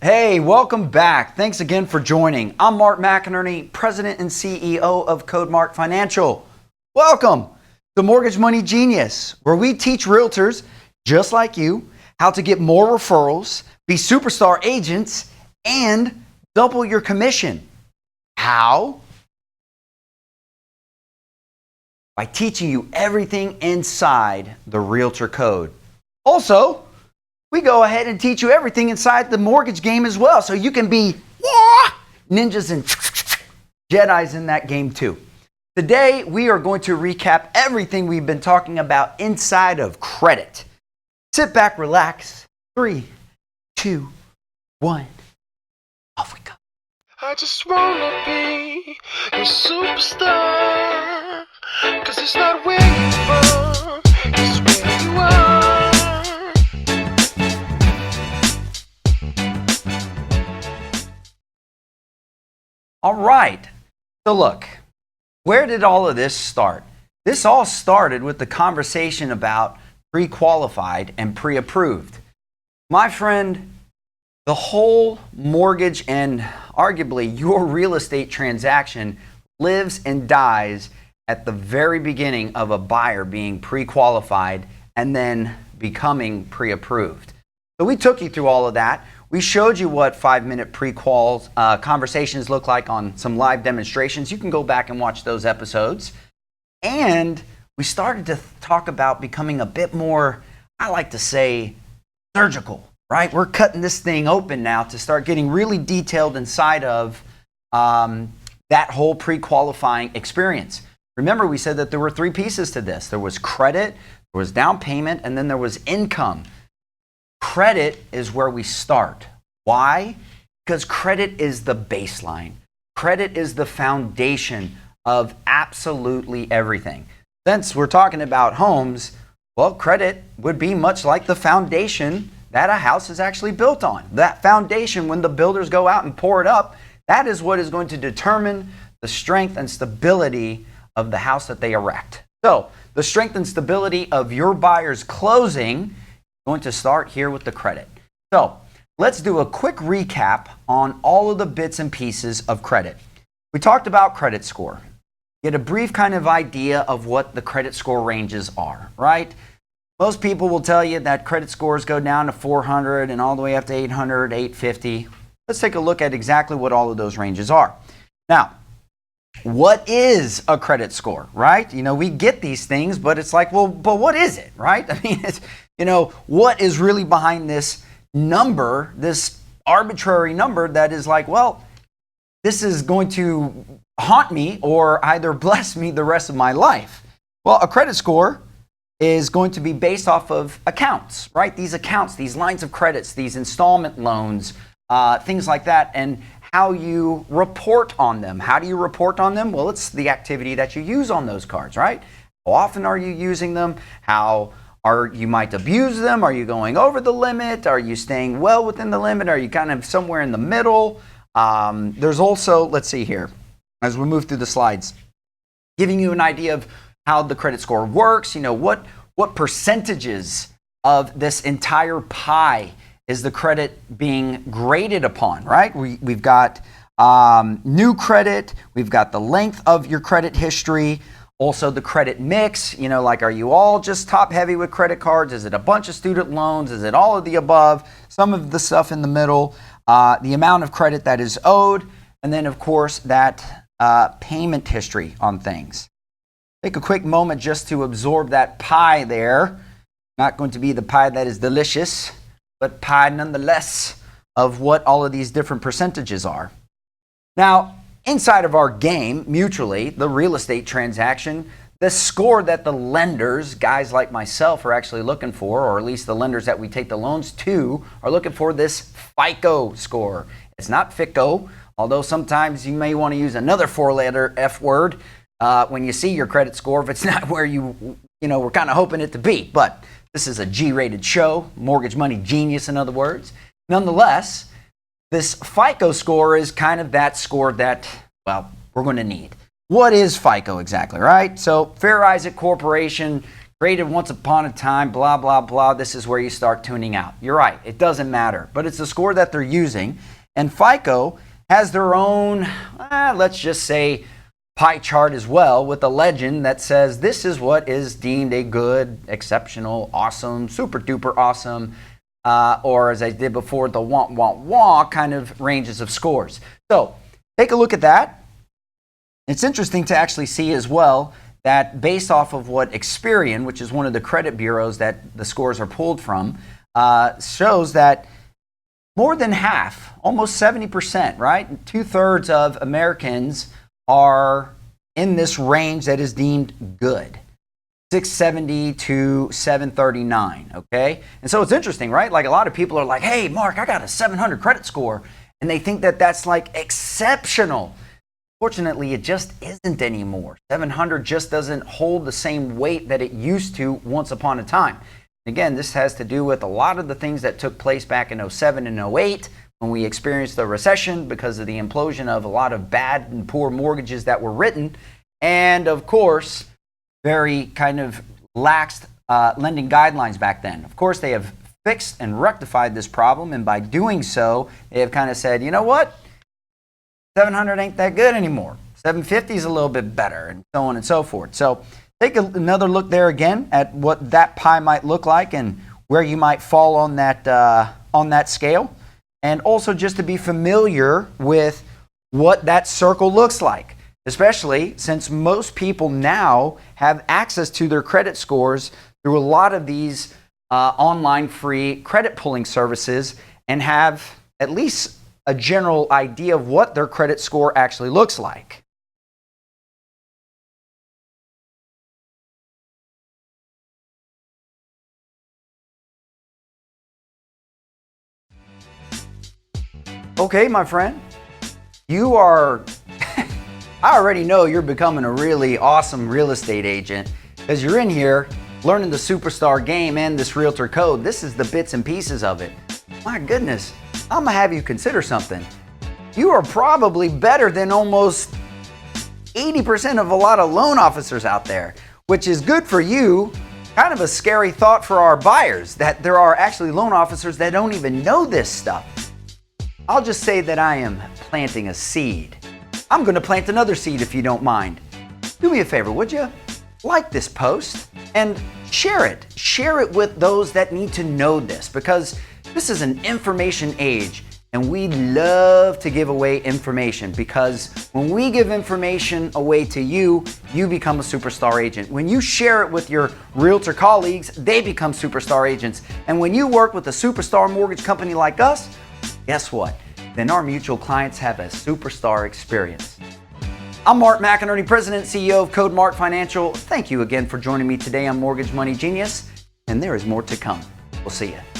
Hey, welcome back. Thanks again for joining. I'm Mark McInerney, President and CEO of CodeMark Financial. Welcome to Mortgage Money Genius, where we teach realtors just like you how to get more referrals, be superstar agents, and double your commission. How? By teaching you everything inside the Realtor Code. Also, we go ahead and teach you everything inside the mortgage game as well, so you can be ninjas and Jedis in that game too. Today, we are going to recap everything we've been talking about inside of credit. Sit back, relax. 3, 2, 1. Off we go. I just wanna be your superstar, 'cause it's not where you're from, it's where you are. All right. So look, where did all of this start? This all started with the conversation about pre-qualified and pre-approved. My friend, the whole mortgage and arguably your real estate transaction lives and dies at the very beginning of a buyer being pre-qualified and then becoming pre-approved. So we took you through all of that. We showed you what 5-minute pre-quals conversations look like on some live demonstrations. You can go back and watch those episodes. And we started to talk about becoming a bit more, I like to say, surgical, right? We're cutting this thing open now to start getting really detailed inside of that whole pre-qualifying experience. Remember, we said that there were 3 pieces to this. There was credit, there was down payment, and then there was income. Credit is where we start. Why? Because credit is the baseline. Credit is the foundation of absolutely everything. Since we're talking about homes, well, credit would be much like the foundation that a house is actually built on. That foundation, when the builders go out and pour it up, that is what is going to determine the strength and stability of the house that they erect. So, the strength and stability of your buyer's closing going to start here with the credit. So let's do a quick recap on all of the bits and pieces of credit. We talked about credit score. Get a brief kind of idea of what the credit score ranges are, right? Most people will tell you that credit scores go down to 400 and all the way up to 800, 850. Let's take a look at exactly what all of those ranges are. Now, what is a credit score, right? You know, we get these things, but it's like, well, but what is it, right? I mean, it's, what is really behind this number, this arbitrary number that is like, well, this is going to haunt me or either bless me the rest of my life. Well, a credit score is going to be based off of accounts, right? These accounts, these lines of credits, these installment loans, things like that, and how you report on them. How do you report on them? Well, it's the activity that you use on those cards, right? How often are you using them? You might abuse them? Are you going over the limit? Are you staying well within the limit? Are you kind of somewhere in the middle? There's also, let's see here, as we move through the slides, giving you an idea of how the credit score works. What percentages of this entire pie is the credit being graded upon, right? We've got new credit, we've got the length of your credit history, also the credit mix, like are you all just top heavy with credit cards? Is it a bunch of student loans? Is it all of the above? Some of the stuff in the middle, the amount of credit that is owed, and then of course that payment history on things. Take a quick moment just to absorb that pie there. Not going to be the pie that is delicious, but pie nonetheless of what all of these different percentages are. Now, inside of our game, mutually, the real estate transaction, the score that the lenders, guys like myself, are actually looking for, or at least the lenders that we take the loans to, are looking for this FICO score. It's not FICO, although sometimes you may want to use another 4-letter F word when you see your credit score if it's not where you were kind of hoping it to be. But this is a G-rated show, Mortgage Money Genius, in other words. Nonetheless, this FICO score is kind of that score that, well, we're going to need. What is FICO exactly, right? So Fair Isaac Corporation created once upon a time, blah, blah, blah. This is where you start tuning out. You're right. It doesn't matter. But it's the score that they're using. And FICO has their own, let's just say, pie chart as well, with a legend that says this is what is deemed a good, exceptional, awesome, super duper awesome, or as I did before, the wah kind of ranges of scores. So take a look at that. It's interesting to actually see as well that based off of what Experian, which is one of the credit bureaus that the scores are pulled from, shows that more than half, almost 70%, right? 2/3 of Americans are in this range that is deemed good. 670 to 739, okay? And so it's interesting, right? Like a lot of people are like, hey, Mark, I got a 700 credit score. And they think that that's like exceptional. Fortunately, it just isn't anymore. 700 just doesn't hold the same weight that it used to once upon a time. Again, this has to do with a lot of the things that took place back in 07 and 08 when we experienced the recession because of the implosion of a lot of bad and poor mortgages that were written. And of course, very kind of laxed lending guidelines back then. Of course, they have fixed and rectified this problem. And by doing so, they have kind of said, you know what? 700 ain't that good anymore. 750 is a little bit better, and so on and so forth. So take another look there again at what that pie might look like and where you might fall on that scale. And also just to be familiar with what that circle looks like, especially since most people now have access to their credit scores through a lot of these online free credit pulling services and have at least a general idea of what their credit score actually looks like. Okay, my friend, you are, I already know you're becoming a really awesome real estate agent because you're in here learning the Superstar game and this Realtor code. This is the bits and pieces of it. My goodness, I'm gonna have you consider something. You are probably better than almost 80% of a lot of loan officers out there, which is good for you. Kind of a scary thought for our buyers that there are actually loan officers that don't even know this stuff. I'll just say that I am planting a seed. I'm going to plant another seed if you don't mind. Do me a favor, would you? Like this post and share it. Share it with those that need to know this because this is an information age and we love to give away information because when we give information away to you, you become a superstar agent. When you share it with your realtor colleagues, they become superstar agents. And when you work with a superstar mortgage company like us, guess what? Then our mutual clients have a superstar experience. I'm Mark McInerney, President and CEO of CodeMart Financial. Thank you again for joining me today on Mortgage Money Genius, and there is more to come. We'll see you.